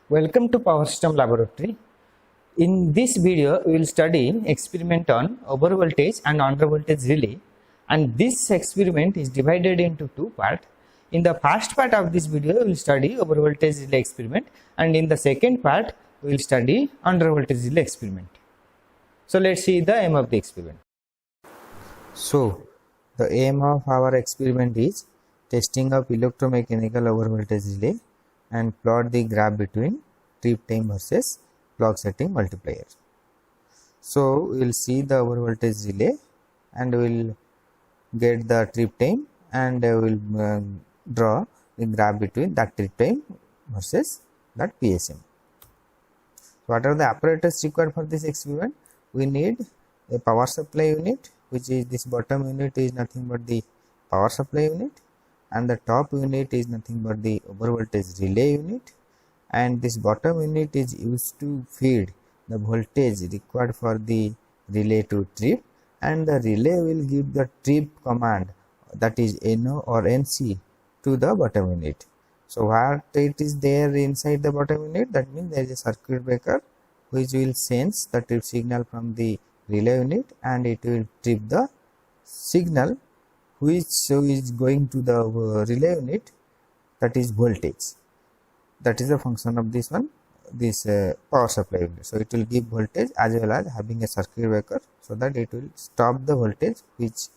Welcome to Power System Laboratory. In this video, we will study experiment on over voltage and under voltage relay, and this experiment is divided into two parts. In the first part of this video, we will study over voltage relay experiment, and in the second part, we will study under voltage relay experiment. So let's see the aim of the experiment. So the aim of our experiment is testing of electromechanical over voltage relay and plot the graph between trip time versus clock setting multiplier. So we will see the over voltage relay and we will get the trip time and we will draw the graph between that trip time versus that PSM. What are the apparatus required for this experiment? We need a power supply unit, which is this bottom unit is nothing but the power supply unit, and the top unit is nothing but the over voltage relay unit, and this bottom unit is used to feed the voltage required for the relay to trip, and the relay will give the trip command, that is NO or NC, to the bottom unit. So what it is there inside the bottom unit, that means there is a circuit breaker which will sense the trip signal from the relay unit and it will trip the signal which is going to the relay unit, that is voltage. That is the function of this one, this power supply unit. So it will give voltage as well as having a circuit breaker, so that it will stop the voltage which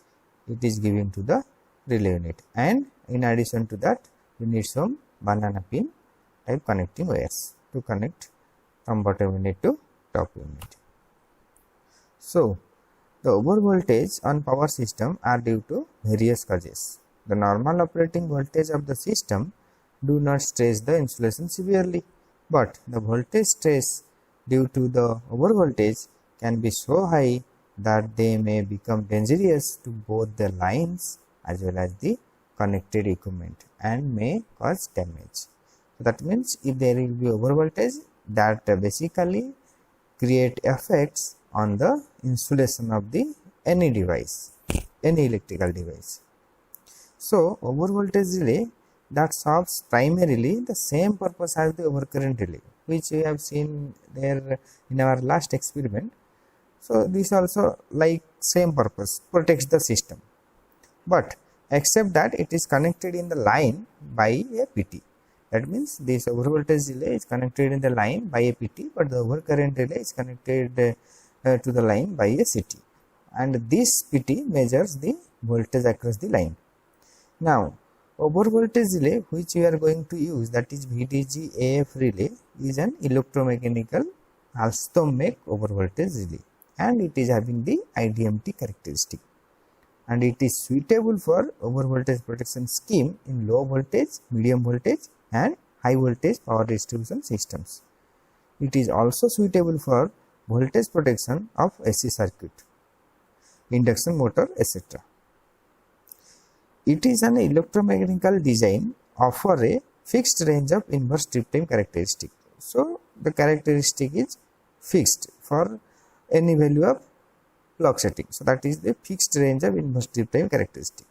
it is giving to the relay unit. And in addition to that, we need some banana pin type connecting wires to connect from bottom unit to top unit. So the over voltage on power system are due to various causes. The normal operating voltage of the system do not stress the insulation severely, but the voltage stress due to the over voltage can be so high that they may become dangerous to both the lines as well as the connected equipment and may cause damage. So that means if there will be over voltage, that basically create effects on the insulation of the any device, any electrical device. So over voltage relay that serves primarily the same purpose as the overcurrent relay, which we have seen there in our last experiment. So this also like same purpose, protects the system, but except that it is connected in the line by a PT. That means this over voltage relay is connected in the line by a PT, but the overcurrent relay is connected to the line by a CT, and this PT measures the voltage across the line. Now over voltage relay which we are going to use, that is VDG AF relay, is an electromechanical Alstom-make over voltage relay, and it is having the IDMT characteristic, and it is suitable for over voltage protection scheme in low voltage, medium voltage and high voltage power distribution systems. It is also suitable for voltage protection of AC circuit, induction motor, etc. It is an electromechanical design offer a fixed range of inverse trip time characteristic. So the characteristic is fixed for any value of clock setting. So that is the fixed range of inverse trip time characteristic,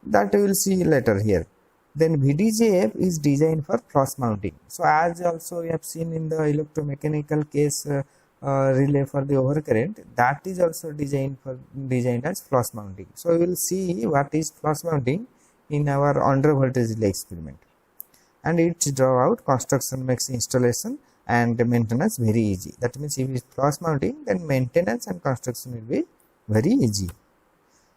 that we will see later here. Then VDGF is designed for flush mounting. So as also we have seen in the electromechanical case relay for the overcurrent, that is also designed as flush mounting. So we will see what is flush mounting in our under voltage relay experiment, and it draw out construction makes installation and maintenance very easy. That means if it is flush mounting, then maintenance and construction will be very easy.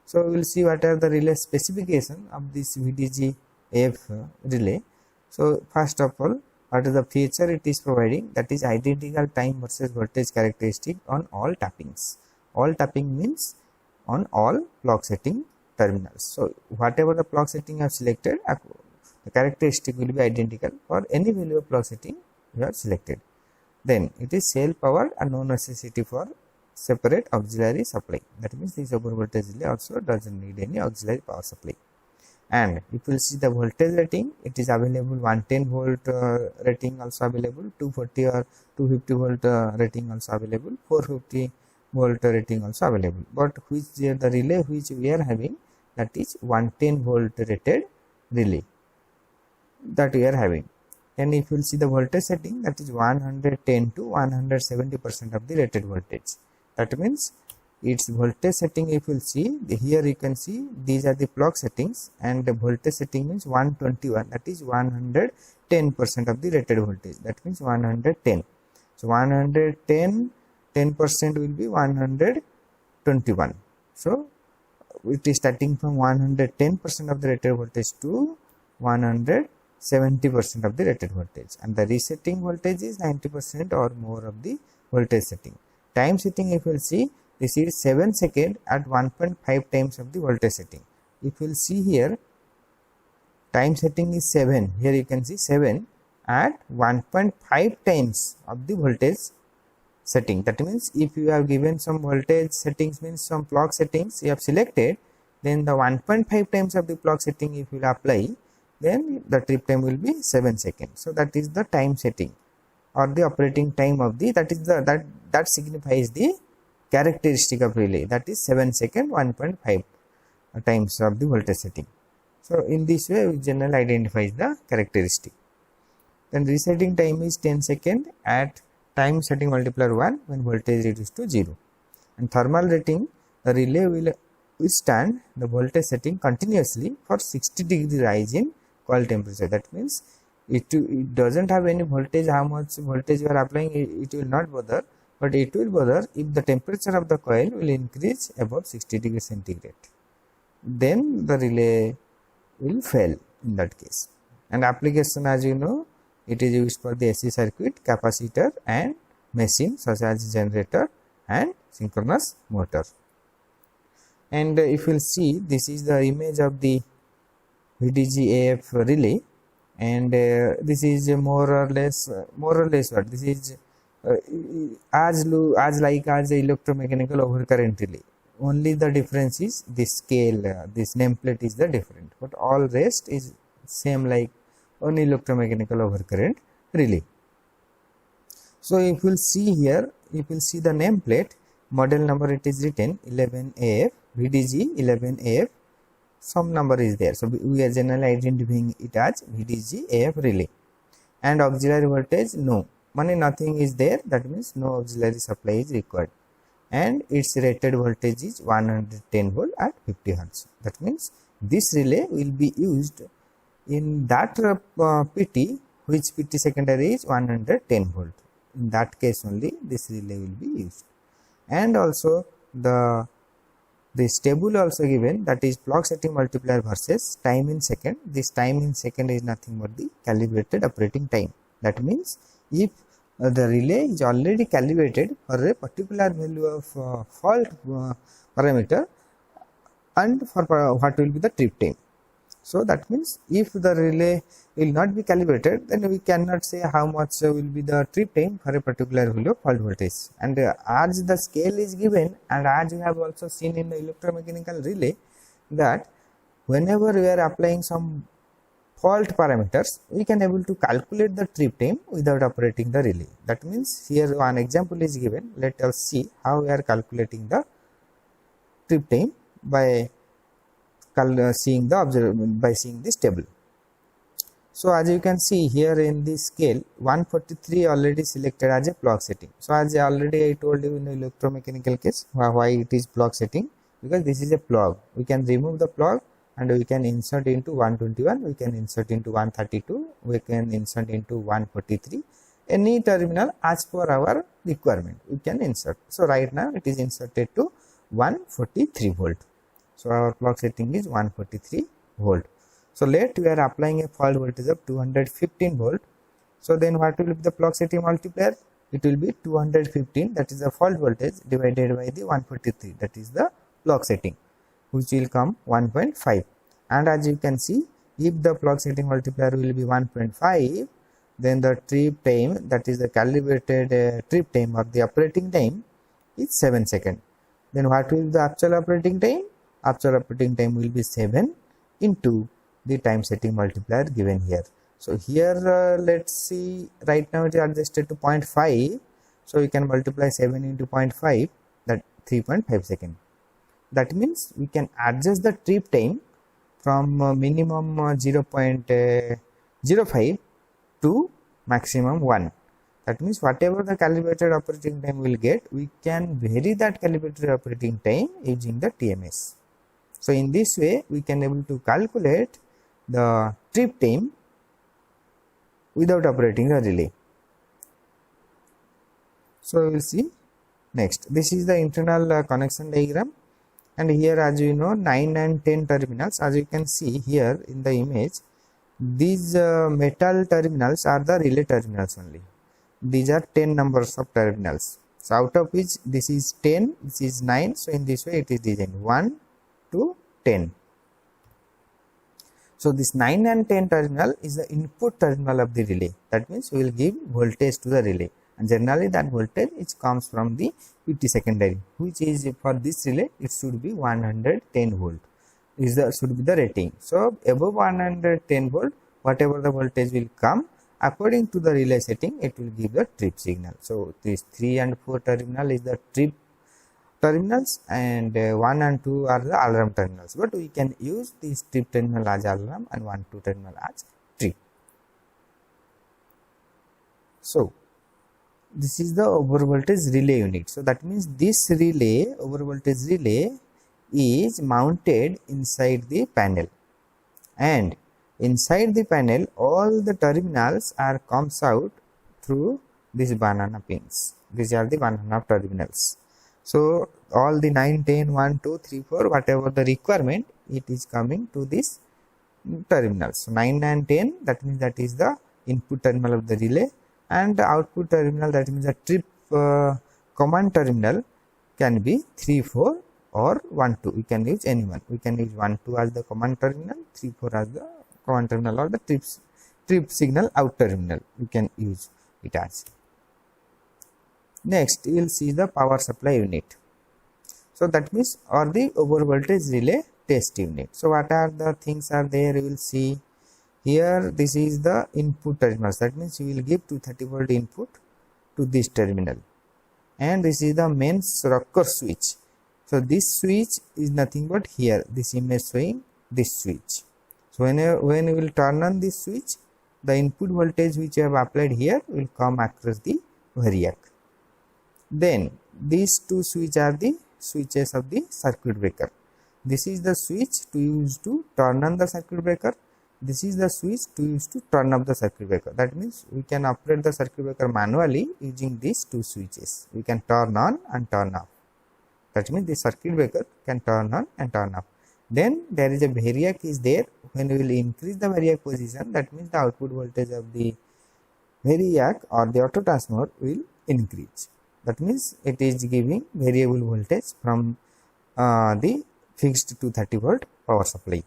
So we will see what are the relay specification of this VDG AF relay. So first of all, what is the feature it is providing, that is identical time versus voltage characteristic on all tappings. All tapping means on all clock setting terminals. So whatever the clock setting you have selected, the characteristic will be identical for any value of clock setting you have selected. Then it is self powered and no necessity for separate auxiliary supply. That means this over voltage relay also doesn't need any auxiliary power supply. And if you will see the voltage rating, it is available 110 volt rating also available, 240 or 250 volt rating also available, 450 volt rating also available. But which the relay which we are having, that is 110 volt rated relay that we are having. then if you will see the voltage setting, that is 110 to 170% of the rated voltage. That means its voltage setting, if you will see here, you can see these are the clock settings, and the voltage setting means 121, that is 110% of the rated voltage, that means 110. So 110, 10% will be 121. So it is starting from 110% of the rated voltage to 170% of the rated voltage, and the resetting voltage is 90% or more of the voltage setting. Time setting, if you will see, this is 7 seconds at 1.5 times of the voltage setting. If you will see here, time setting is 7, here you can see 7 at 1.5 times of the voltage setting. That means if you have given some voltage settings, means some clock settings you have selected, then the 1.5 times of the clock setting if you will apply, then the trip time will be 7 seconds. So that is the time setting or the operating time of the, that is the that signifies the characteristic of relay, that is 7 seconds 1.5 times of the voltage setting. So in this way we generally identifies the characteristic. Then resetting time is 10 seconds at time setting multiplier 1 when voltage reduced to 0. And thermal rating, the relay will withstand the voltage setting continuously for 60 degree rise in coil temperature. That means it doesn't have any voltage, how much voltage you are applying, it will not bother, but it will bother if the temperature of the coil will increase above 60 degree centigrade. Then the relay will fail in that case. And application, as you know, it is used for the AC circuit, capacitor and machine such as generator and synchronous motor. And if you will see, this is the image of the VDG AF relay, and this is more or less what this is as like the electromechanical overcurrent relay. Only the difference is this scale, this nameplate is the different, but all rest is same like on electromechanical overcurrent relay. So if you will see here, if you will see the nameplate, model number it is written 11AF, VDG 11AF, some number is there. So we are generally identifying it as VDG AF relay. And auxiliary voltage, no, nothing is there, that means no auxiliary supply is required. And its rated voltage is 110 volt at 50 Hz. That means this relay will be used in that PT, which PT secondary is 110 volt. In that case only this relay will be used. And also this table also given, that is clock setting multiplier versus time in second. This time in second is nothing but the calibrated operating time. That means if the relay is already calibrated for a particular value of fault parameter and for what will be the trip time. So that means if the relay will not be calibrated, then we cannot say how much will be the trip time for a particular value of fault voltage. And as the scale is given, and as you have also seen in the electromechanical relay, that whenever we are applying some fault parameters, we can able to calculate the trip time without operating the relay. That means here one example is given. Let us see how we are calculating the trip time by seeing this table. So as you can see here in this scale, 143 already selected as a clock setting. So as I told you in the electromechanical case, why it is clock setting, because this is a plug. We can remove the plug and we can insert into 121, we can insert into 132, we can insert into 143, any terminal as per our requirement we can insert. So right now it is inserted to 143 volt. So our clock setting is 143 volt. So let we are applying a fault voltage of 215 volt. So then what will be the clock setting multiplier? It will be 215, that is the fault voltage, divided by the 143, that is the clock setting, which will come 1.5. And as you can see, if the clock setting multiplier will be 1.5, then the trip time, that is the calibrated trip time or the operating time, is 7 seconds. Then what will be the actual operating time? Actual operating time will be 7 into the time setting multiplier given here. So here let's see, right now it is adjusted to 0.5, so we can multiply 7 into 0.5, that 3.5 seconds. That means we can adjust the trip time from minimum 0.05 to maximum 1. That means whatever the calibrated operating time will get, we can vary that calibrated operating time using the TMS. So in this way we can able to calculate the trip time without operating the relay. So we will see next. This is the internal connection diagram, and here, as you know, 9 and 10 terminals. As you can see here in the image, these metal terminals are the relay terminals only. These are 10 numbers of terminals. So out of which this is 10, this is 9. So in this way it is designed 1 to 10. So this 9 and 10 terminal is the input terminal of the relay. That means we will give voltage to the relay, and generally that voltage it comes from the PT secondary, which is for this relay it should be 110 volt. Should be the rating. So above 110 volt, whatever the voltage will come, according to the relay setting, it will give the trip signal. So these 3 and 4 terminal is the trip terminals, and 1 and 2 are the alarm terminals. But we can use this trip terminal as alarm and 1, 2 terminal as trip. So this is the over voltage relay unit. So that means this relay, over voltage relay, is mounted inside the panel, and inside the panel all the terminals are comes out through these banana pins. These are the banana terminals. So all the 9, 10, 1, 2, 3, 4, whatever the requirement, it is coming to this terminals. So 9 and 10, that means that is the input terminal of the relay, and the output terminal, that means the trip command terminal, can be 3, 4 or 1, 2. We can use any one. We can use 1, 2 as the command terminal, 3, 4 as the command terminal, or the trip signal out terminal. We can use it as. Next we will see the power supply unit. So that means, or the over voltage relay test unit. So what are the things are there, we will see here. This is the input terminals. That means you will give 230 volt input to this terminal, and this is the mains rocker switch. So this switch is nothing but here, this image showing this switch. So when you will turn on this switch, the input voltage which you have applied here will come across the variac. Then these two switches are the switches of the circuit breaker. This is the switch to use to turn on the circuit breaker. This is the switch to use to turn off the circuit breaker. That means we can operate the circuit breaker manually using these two switches. We can turn on and turn off. That means the circuit breaker can turn on and turn off. Then there is a variac is there. When we will increase the variac position, that means the output voltage of the variac or the auto transformer will increase. That means it is giving variable voltage from the fixed 230 volt power supply.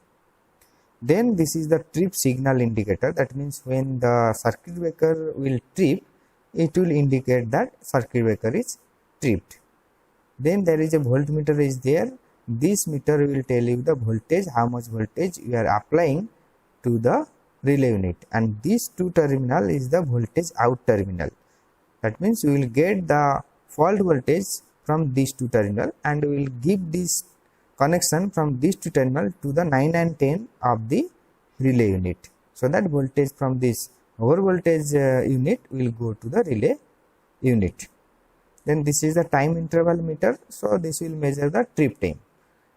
Then this is the trip signal indicator. That means when the circuit breaker will trip, it will indicate that circuit breaker is tripped. Then there is a voltmeter is there. This meter will tell you the voltage, how much voltage you are applying to the relay unit, and this two terminal is the voltage out terminal. That means we will get the fault voltage from these two terminal, and we will give this connection from these two terminal to the 9 and 10 of the relay unit. So that voltage from this over voltage unit will go to the relay unit. Then this is the time interval meter. So this will measure the trip time,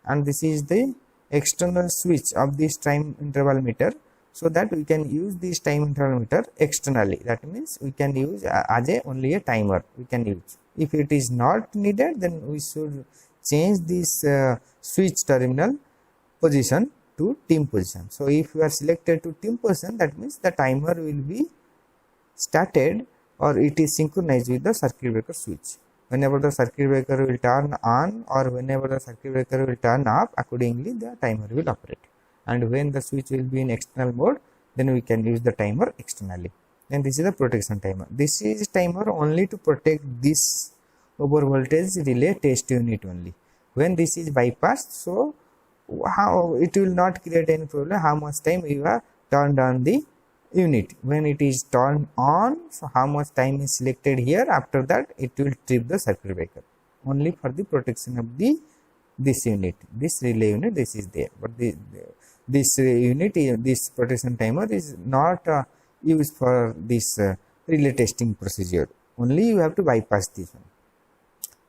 and this is the external switch of this time interval meter, so that we can use this time interval meter externally. That means we can use as only a timer we can use. If it is not needed, then we should change this switch terminal position to dim position. So if you are selected to dim position, that means the timer will be started, or it is synchronized with the circuit breaker switch. Whenever the circuit breaker will turn on or whenever the circuit breaker will turn off, accordingly the timer will operate. And when the switch will be in external mode, then we can use the timer externally. Then this is the protection timer. This is timer only to protect this over voltage relay test unit only. When this is bypassed, so how it will not create any problem how much time you have turned on the unit. When it is turned on, so how much time is selected here, after that it will trip the circuit breaker. Only for the protection of the this unit, this relay unit, this is there. But this unit, this protection timer is not used for this relay testing procedure. Only you have to bypass this one.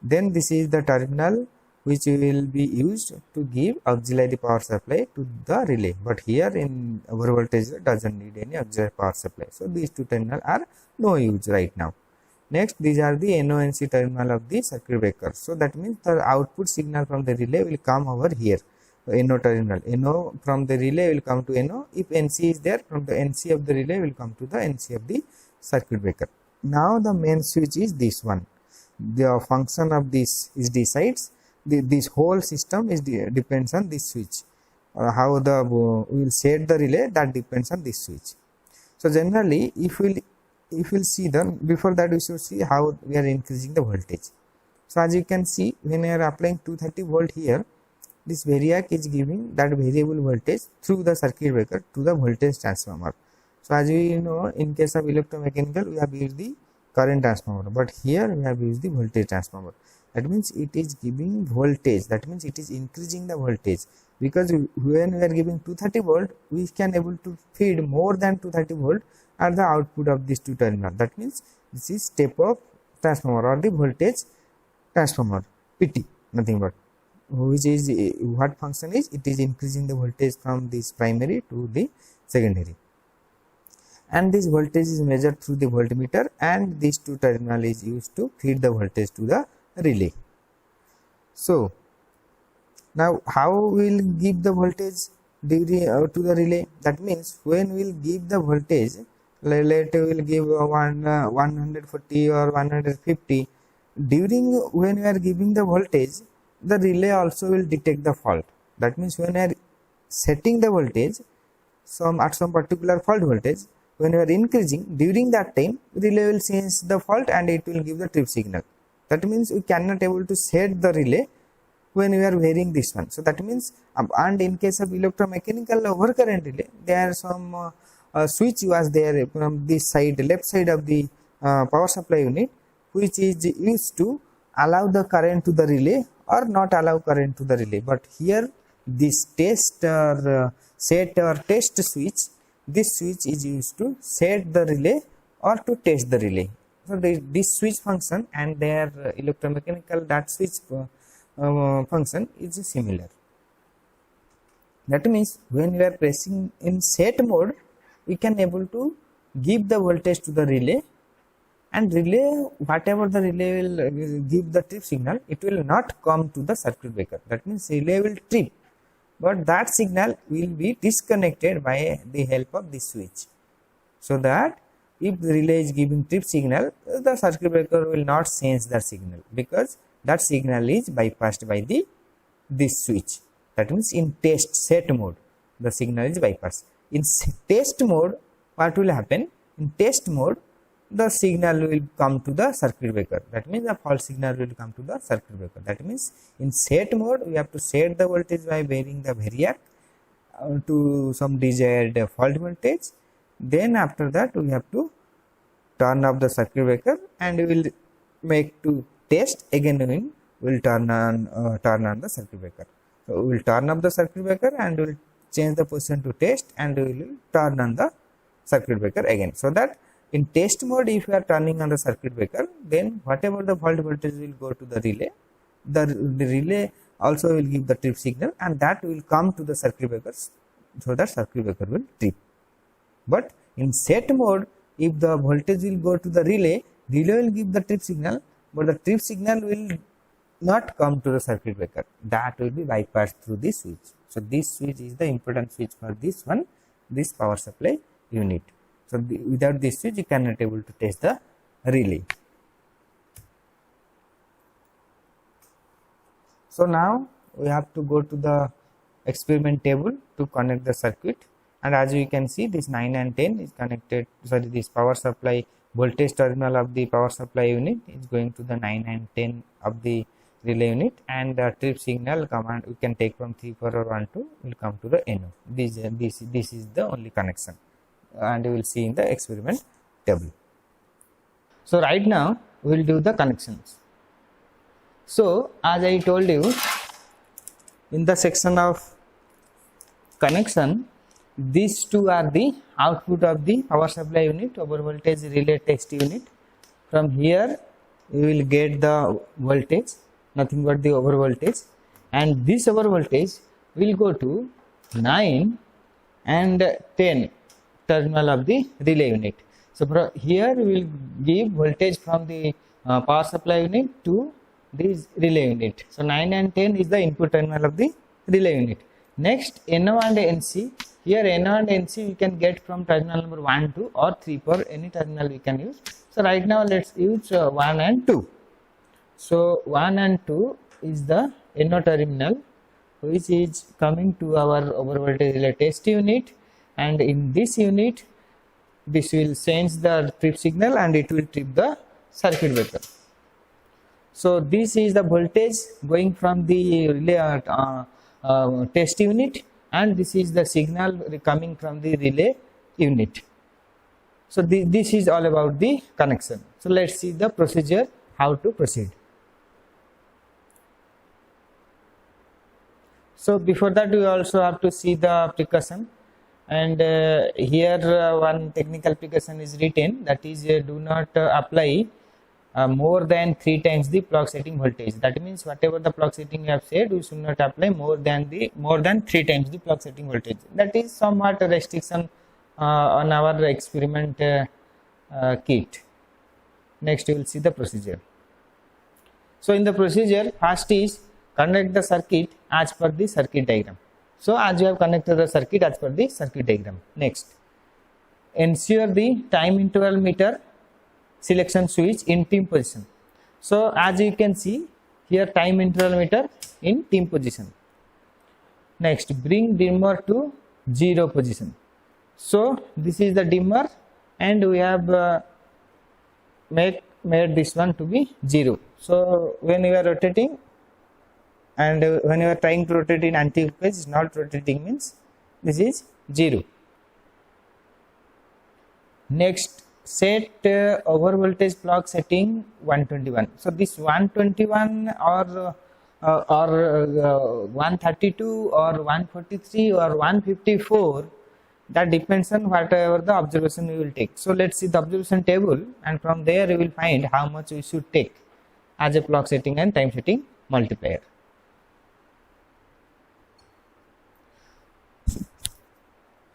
Then this is the terminal which will be used to give auxiliary power supply to the relay, but here in our voltage doesn't need any auxiliary power supply. So these two terminals are no use right now. Next, these are the NO/NC terminal of the circuit breaker. So that means the output signal from the relay will come over here, NO terminal. NO from the relay will come to NO. If NC is there, from the NC of the relay will come to the NC of the circuit breaker. Now the main switch is this one. The function of this is decides. This whole system is depends on this switch. How the we will set the relay, that depends on this switch. So generally, if we'll see the, before that we should see how we are increasing the voltage. So as you can see, when we are applying 230 volt here, this variac is giving that variable voltage through the circuit breaker to the voltage transformer. So as we know, in case of electromechanical, we have used the current transformer, but here we have used the voltage transformer. That means it is giving voltage, that means it is increasing the voltage, because when we are giving 230 volt, we can able to feed more than 230 volt at the output of this two terminal. That means this is step up transformer or the voltage transformer, PT, nothing but, which is what function is, it is increasing the voltage from this primary to the secondary, and this voltage is measured through the voltmeter, and this two terminal is used to feed the voltage to the relay. So now how we will give the voltage to the relay? That means when we will give the voltage, let we will give 140 or 150, during when we are giving the voltage, the relay also will detect the fault. That means when we are setting the voltage at some particular fault voltage, when we are increasing, during that time relay will sense the fault and it will give the trip signal. That means we cannot able to set the relay when we are varying this one. So that means, and in case of electromechanical overcurrent relay, there are some switch was there from this side, left side of the power supply unit, which is used to allow the current to the relay or not allow current to the relay. But here this test or set or test switch, this switch is used to set the relay or to test the relay. So this switch function and their electromechanical that switch function is similar. That means when we are pressing in set mode, we can able to give the voltage to the relay, and relay, whatever the relay will give the trip signal, it will not come to the circuit breaker. That means relay will trip, but that signal will be disconnected by the help of this switch. So that if the relay is giving trip signal, the circuit breaker will not sense that signal, because that signal is bypassed by this switch. That means in test set mode, the signal is bypassed. In test mode, what will happen? In test mode, the signal will come to the circuit breaker. That means the fault signal will come to the circuit breaker. That means in set mode, we have to set the voltage by varying the variac to some desired fault voltage. Then after that, we have to turn off the circuit breaker, and we will make to test again. We will turn on the circuit breaker. So we will turn off the circuit breaker and we will change the position to test, and we will turn on the circuit breaker again. So that in test mode, if you are turning on the circuit breaker, then whatever the fault voltage will go to the relay, the relay also will give the trip signal, and that will come to the circuit breakers, so that circuit breaker will trip. But in set mode, if the voltage will go to the relay will give the trip signal, but the trip signal will not come to the circuit breaker. That will be bypassed through this switch. So this switch is the important switch for this one, this power supply unit. So without this switch, you cannot able to test the relay. So now we have to go to the experiment table to connect the circuit, and as you can see, this 9 and 10 is connected, sorry, this power supply voltage terminal of the power supply unit is going to the 9 and 10 of the relay unit, and the trip signal command we can take from 3412 will come to the NO. This is the only connection, and you will see in the experiment table. So right now we will do the connections. So as I told you, in the section of connection, these two are the output of the power supply unit, over voltage relay test unit. From here we will get the voltage, nothing but the over voltage, and this over voltage will go to 9 and 10 terminal of the relay unit. So here we will give voltage from the power supply unit to this relay unit. So 9 and 10 is the input terminal of the relay unit. Next, NO and NC. Here NO and NC we can get from terminal number 1, 2 or 3, for any terminal we can use. So right now let's use 1 and 2. So 1 and 2 is the NO terminal which is coming to our over voltage relay test unit, and in this unit this will change the trip signal and it will trip the circuit breaker. So this is the voltage going from the relay test unit, and this is the signal coming from the relay unit. So this is all about the connection. So let's see the procedure, how to proceed. So before that we also have to see the application, and here one technical application is written, that is do not apply more than 3 times the clock setting voltage. That means whatever the clock setting you have said, we should not apply more than 3 times the clock setting voltage. That is somewhat a restriction on our experiment kit. Next we will see the procedure. So in the procedure, first is connect the circuit as per the circuit diagram. So as you have connected the circuit as per the circuit diagram. Next, ensure the time interval meter selection switch in team position. So as you can see here, time interval meter in team position. Next, bring dimmer to 0 position. So this is the dimmer, and we have made this one to be 0. So when you are rotating, and when you are trying to rotate in anti-clockwise, is not rotating, means this is 0. Next, set over voltage clock setting 121. So this 121 or 132 or 143 or 154, that depends on whatever the observation we will take. So let's see the observation table, and from there we will find how much we should take as a clock setting and time setting multiplier.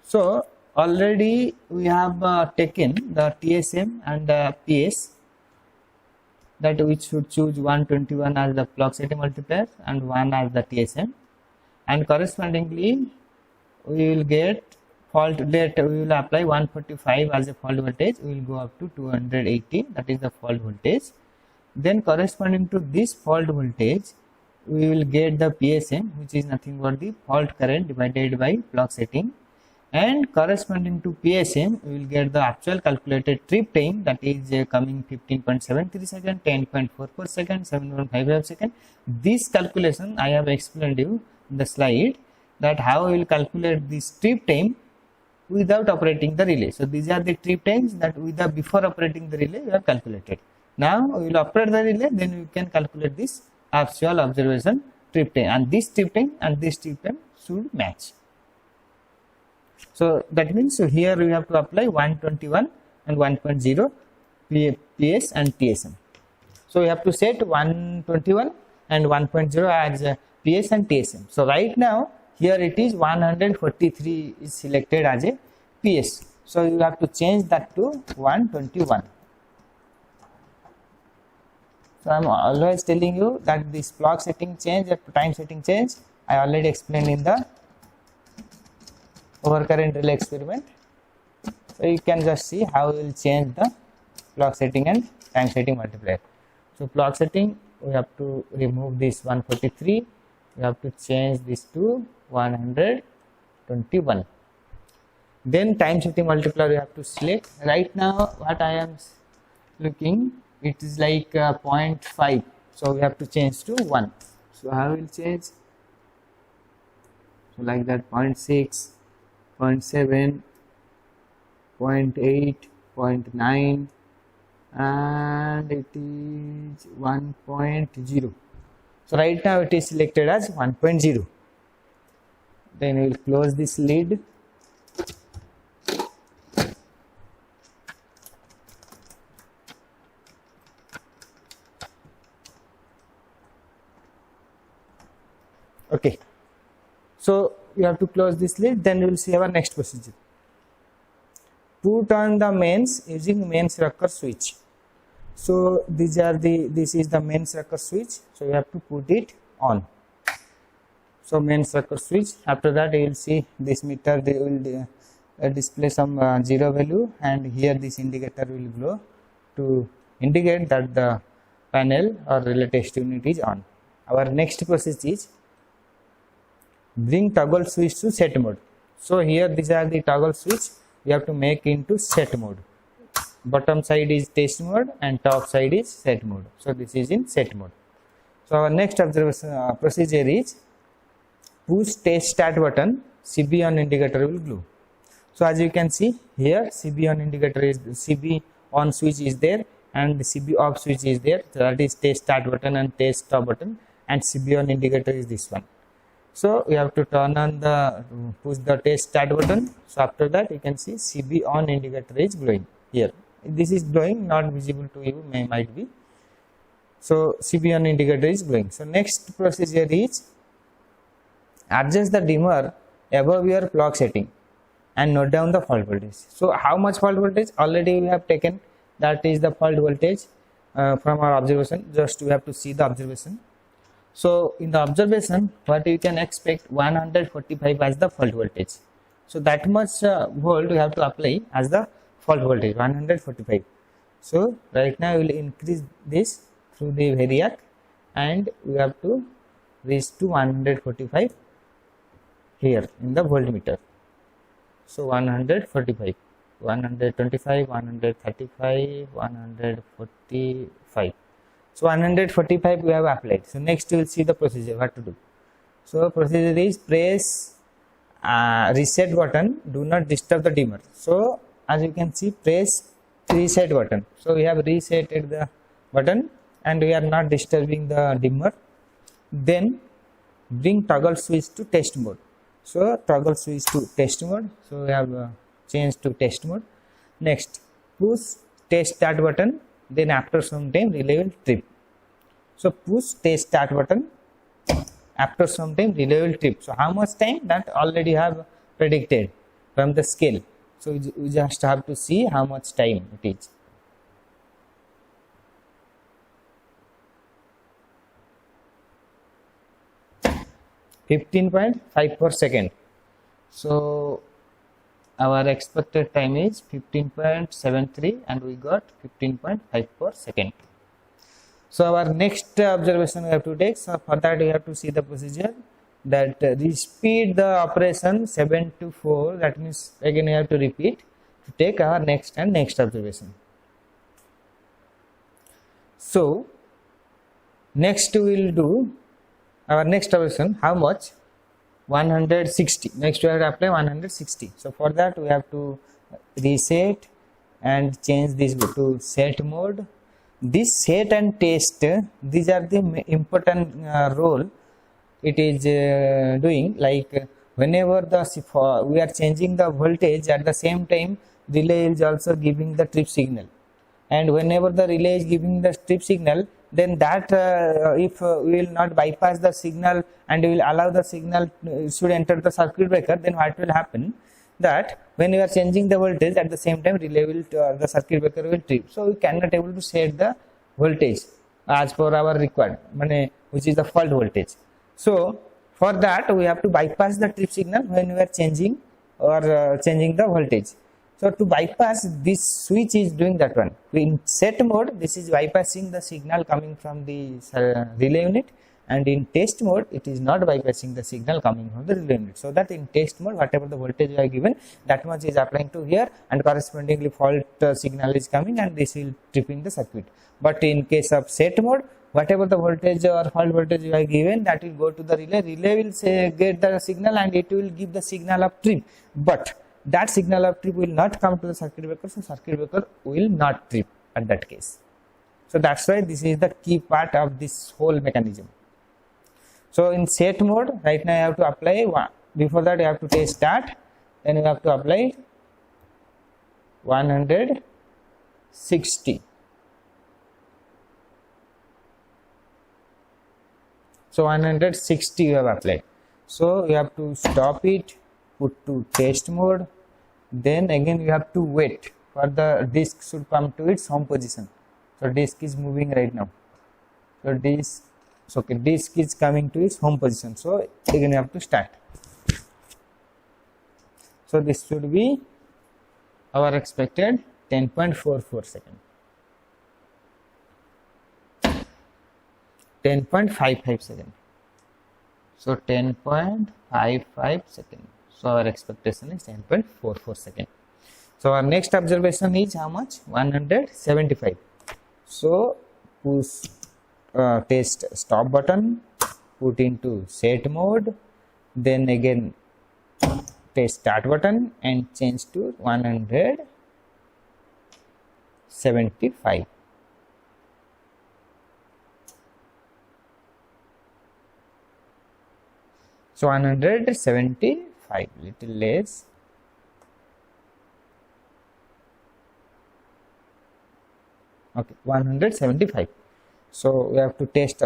So already we have taken the TSM and PS, that we should choose 121 as the clock setting multiplier and 1 as the TSM, and correspondingly we will get fault rate. We will apply 145 as a fault voltage. We will go up to 280, that is the fault voltage. Then corresponding to this fault voltage, we will get the PSM, which is nothing but the fault current divided by clock setting, and corresponding to PSM we will get the actual calculated trip time, that is coming 15.73 second, 10.44 second, 7.55 second. This calculation I have explained you in the slide, that how we will calculate this trip time without operating the relay. So these are the trip times that before operating the relay we have calculated. Now we will operate the relay, then we can calculate this actual observation trip time, and this trip time and this trip time should match. So that means here we have to apply 121 and 1.0 PS and TSM. So we have to set 121 and 1.0 as PS and TSM. So right now here it is 143 is selected as a PS. So you have to change that to 121. So I am always telling you that this clock setting change, time setting change, I already explained in the overcurrent relay experiment. So you can just see how we will change the clock setting and time setting multiplier. So clock setting, we have to remove this 143, we have to change this to 121. Then time setting multiplier we have to select. Right now what I am looking, it is like 0.5, so we have to change to 1. So how will change? So like that, 0.6, 0.7, 0.8, 0.9, and it is 1.0. So right now it is selected as 1.0. Then we will close this lid. Okay, so you have to close this lid. Then we will see our next procedure. Put on the mains using mains rocker switch. So this is the mains rocker switch. So you have to put it on. So mains rocker switch. After that you will see this meter, they will display some 0 value, and here this indicator will glow to indicate that the panel or relay test unit is on. Our next process is bring toggle switch to set mode. So here these are the toggle switch. We have to make into set mode. Bottom side is test mode and top side is set mode. So this is in set mode. So our next observation procedure is push test start button, CB on indicator will glow. So as you can see here, CB on indicator is, CB on switch is there and the CB off switch is there. So that is test start button and test stop button, and CB on indicator is this one. So we have to turn on the, push the test start button. So after that you can see CB on indicator is glowing here. This is glowing, not visible to you, might be. So CB on indicator is glowing. So next procedure is adjust the dimmer above your clock setting and note down the fault voltage. So how much fault voltage? Already we have taken, that is the fault voltage from our observation. Just we have to see the observation. So in the observation, what you can expect, 145 as the fault voltage. So that much volt we have to apply as the fault voltage, 145. So right now we will increase this through the variac and we have to reach to 145 here in the voltmeter. So 145, 125, 135, 145. So 145 we have applied. So next we will see the procedure, what to do. So procedure is press reset button, do not disturb the dimmer. So as you can see, press reset button. So we have resetted the button and we are not disturbing the dimmer. Then bring toggle switch to test mode. So toggle switch to test mode. So we have changed to test mode. Next, push test start button. Then after some time relay will trip. So push test start button. After some time relay will trip. So how much time? That already have predicted from the scale. So we just have to see how much time it is. (15.5 per second). So our expected time is 15.73 and we got 15.5 per second. So our next observation we have to take. So for that we have to see the procedure, that repeat the operation 7 to 4. That means again we have to repeat to take our next and next observation. So next we will do our next observation. How much? 160. Next we have to apply 160. So for that we have to reset and change this to set mode. This set and test, these are the important role it is doing. Like whenever the we are changing the voltage, at the same time relay is also giving the trip signal, and whenever the relay is giving the trip signal, then that if we will not bypass the signal and we will allow the signal should enter the circuit breaker, then what will happen, that when we are changing the voltage, at the same time relay will the circuit breaker will trip. So we cannot able to set the voltage as per our required, which is the fault voltage. So for that we have to bypass the trip signal when we are changing or changing the voltage. So to bypass, this switch is doing that one. In set mode, this is bypassing the signal coming from the relay unit, and in test mode it is not bypassing the signal coming from the relay unit. So that in test mode, whatever the voltage you are given, that much is applying to here, and correspondingly fault signal is coming and this will tripping the circuit. But in case of set mode, whatever the voltage or fault voltage you are given, that will go to the relay. Relay will get the signal and it will give the signal of trip, but that signal of trip will not come to the circuit breaker, so circuit breaker will not trip at that case. So that's why this is the key part of this whole mechanism. So in set mode, right now you have to apply one. Before that you have to test start, then you have to apply 160. So 160 you have applied. So you have to stop it, put to test mode, then again you have to wait for the disk should come to its home position. So disk is moving right now. So disk is coming to its home position. So again you have to start. So this should be our expected 10.44 second. 10.55 second. So 10.55 second. So our expectation is 10.44 second. So our next observation is how much? 175. So push test stop button, put into set mode, then again test start button and change to 175. So 175, little less. Okay, 175. So we have to test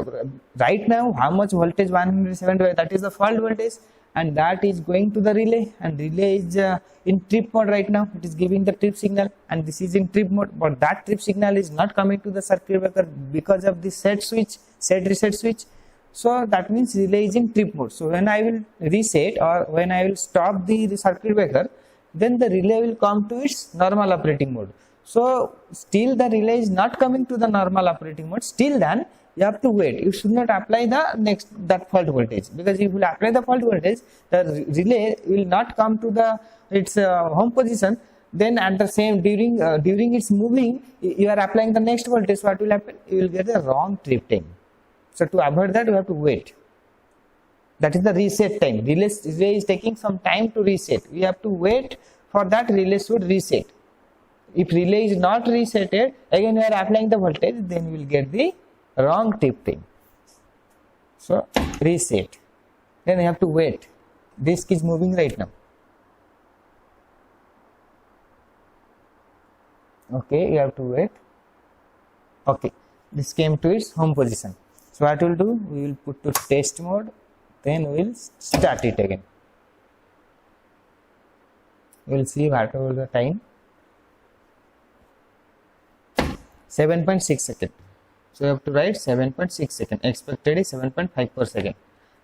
right now how much voltage 175, that is the fault voltage, and that is going to the relay, and relay is in trip mode right now. It is giving the trip signal, and this is in trip mode, but that trip signal is not coming to the circuit breaker because of the set reset switch. So that means relay is in trip mode. So when I will reset or when I will stop the circuit breaker, then the relay will come to its normal operating mode. So still the relay is not coming to the normal operating mode. Still then you have to wait. You should not apply that fault voltage, because if you apply the fault voltage, the relay will not come to its home position. Then at the same during its moving, you are applying the next voltage. So what will happen? You will get the wrong trip time. So to avoid that, you have to wait. That is the reset time. Relay is taking some time to reset. We have to wait for that relay should reset. If relay is not resetted, again we are applying the voltage, then we will get the wrong trip time. So reset. Then you have to wait. Disk is moving right now. Okay, you have to wait. Okay, this came to its home position. So what we will do? We will put to test mode, then we will start it again. We will see whatever the time. 7.6 seconds. So we have to write 7.6 seconds. Expected is 7.5 per second.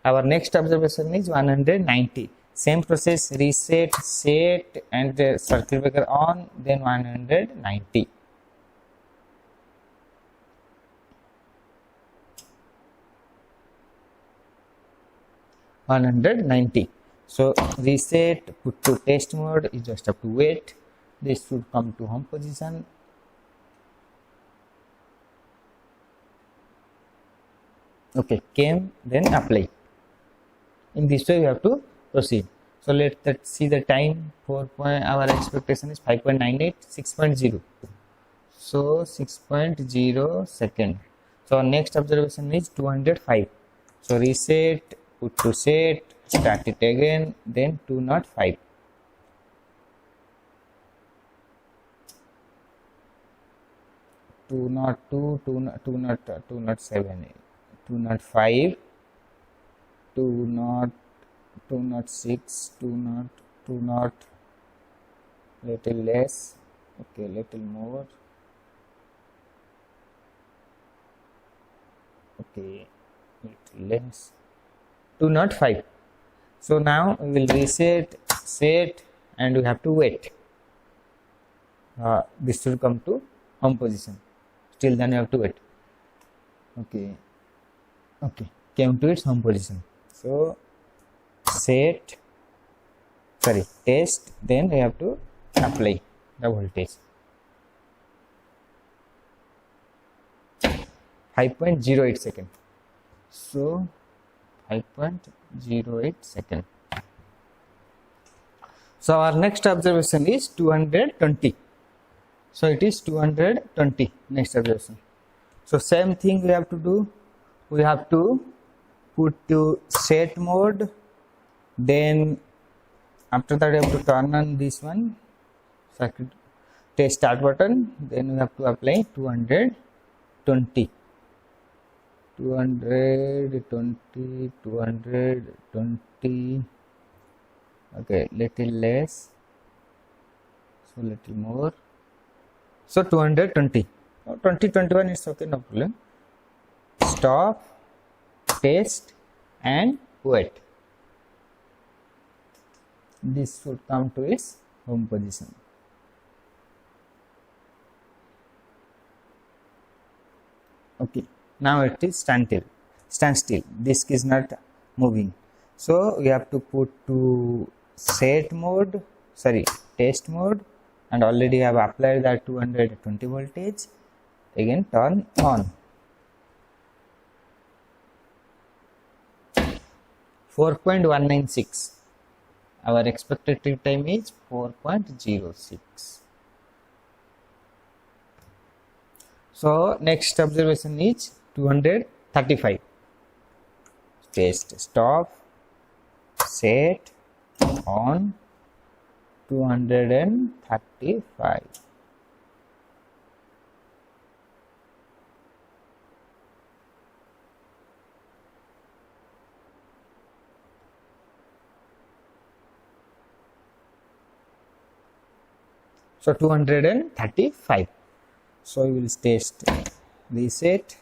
Our next observation is 190. Same process, reset, set, and circuit breaker on, then 190. So reset, put to test mode, you just have to wait. This should come to home position. Okay, came, then apply. In this way you have to proceed. So let's see the time. Our expectation is 5.98, 6.0. So 6.0 second. So our next observation is 205. So reset, put to set, start it again, then 205. Two not 207, 205, 206, 20, little less. Okay, little more. Okay, little less. 205. So now we will reset, set, and we have to wait. This will come to home position. Still then you have to wait. Okay, came to its home position. So test, then we have to apply the voltage. 5.08 second. So 5.08 second. So our next observation is 220. So it is 220 next observation. So same thing we have to do. We have to put to set mode, then after that we have to turn on this one circuit test start button, then we have to apply 220 220, 220, okay, little less, so little more, so 220, 2021 is okay, no problem. Stop, taste and wait. This should come to its home position. Okay, now it is standstill. Disk is not moving, so we have to put to test mode, and already have applied that 220 voltage. Again turn on. 4.196. Our expected trip time is 4.06. So next observation is 235. Test, stop, set, on, 235. So 235. So we will test, reset,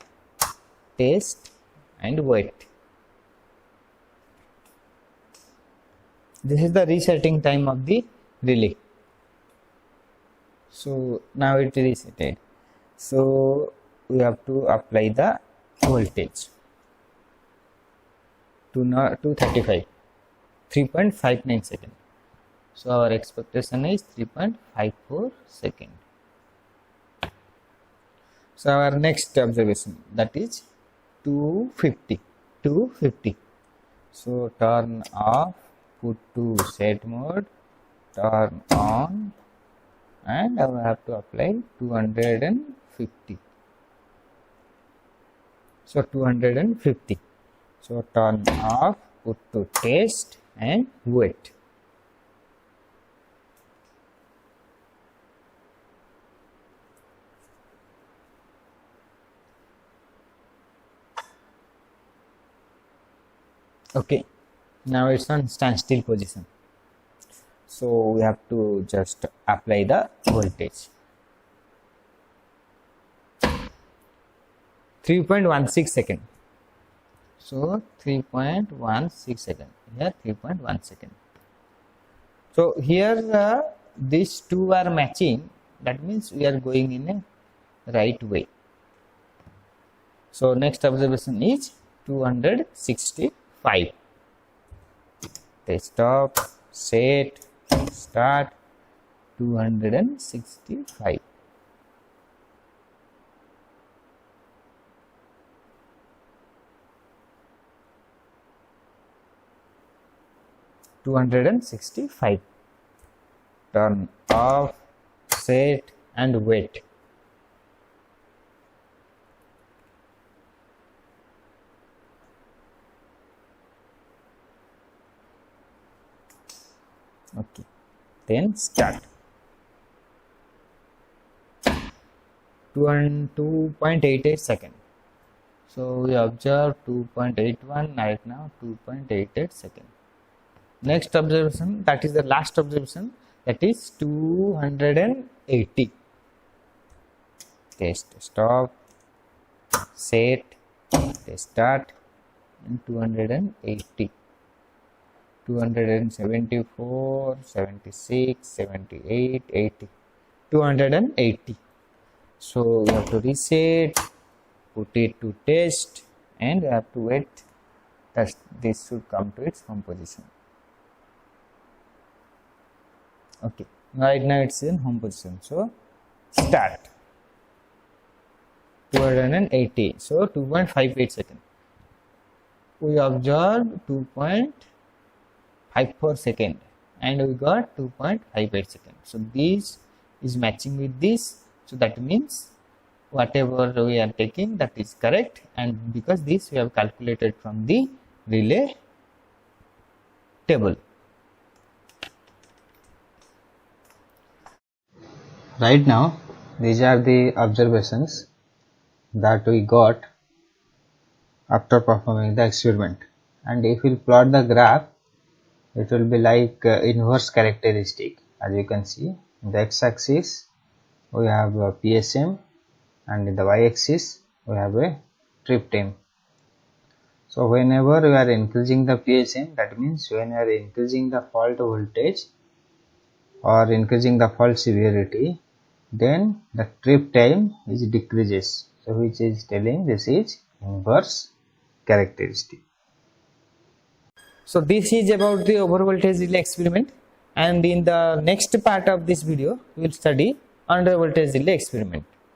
test and wait. This is the resetting time of the relay. So now it is resetted. So we have to apply the voltage to 235, 3.59 seconds. So our expectation is 3.54 seconds. So our next observation, that is 250. So turn off, put to set mode, turn on, and I will have to apply 250. So 250. So turn off, put to test and wait. Okay, now it's on standstill position. So we have to just apply the voltage. 3.16 second. So 3.16 second. Here 3.1 second. So here these two are matching. That means we are going in a right way. So next observation is 265. Stop, set, start, 265. Turn off, set and wait. Okay, then start. 2.88 seconds. So we observe 2.81, right now 2.88 seconds. Next observation, that is the last observation, that is 280. Test, stop, set, test, start, and 280. 274, 76, 78, 80, 280. So we have to reset, put it to test, and we have to wait that this should come to its home position. Okay, right now it's in home position. So start. 280. So 2.58 seconds. We observed 2.54 seconds and we got 2.58 seconds. So this is matching with this. So that means whatever we are taking, that is correct, and because this we have calculated from the relay table. Right now these are the observations that we got after performing the experiment. And if we plot the graph, it will be like inverse characteristic. As you can see, in the x-axis we have a PSM, and in the y-axis we have a trip time. So whenever we are increasing the PSM, that means when we are increasing the fault voltage or increasing the fault severity, then the trip time is decreases. So which is telling this is inverse characteristic. So this is about the overvoltage relay experiment, and in the next part of this video we will study undervoltage relay experiment.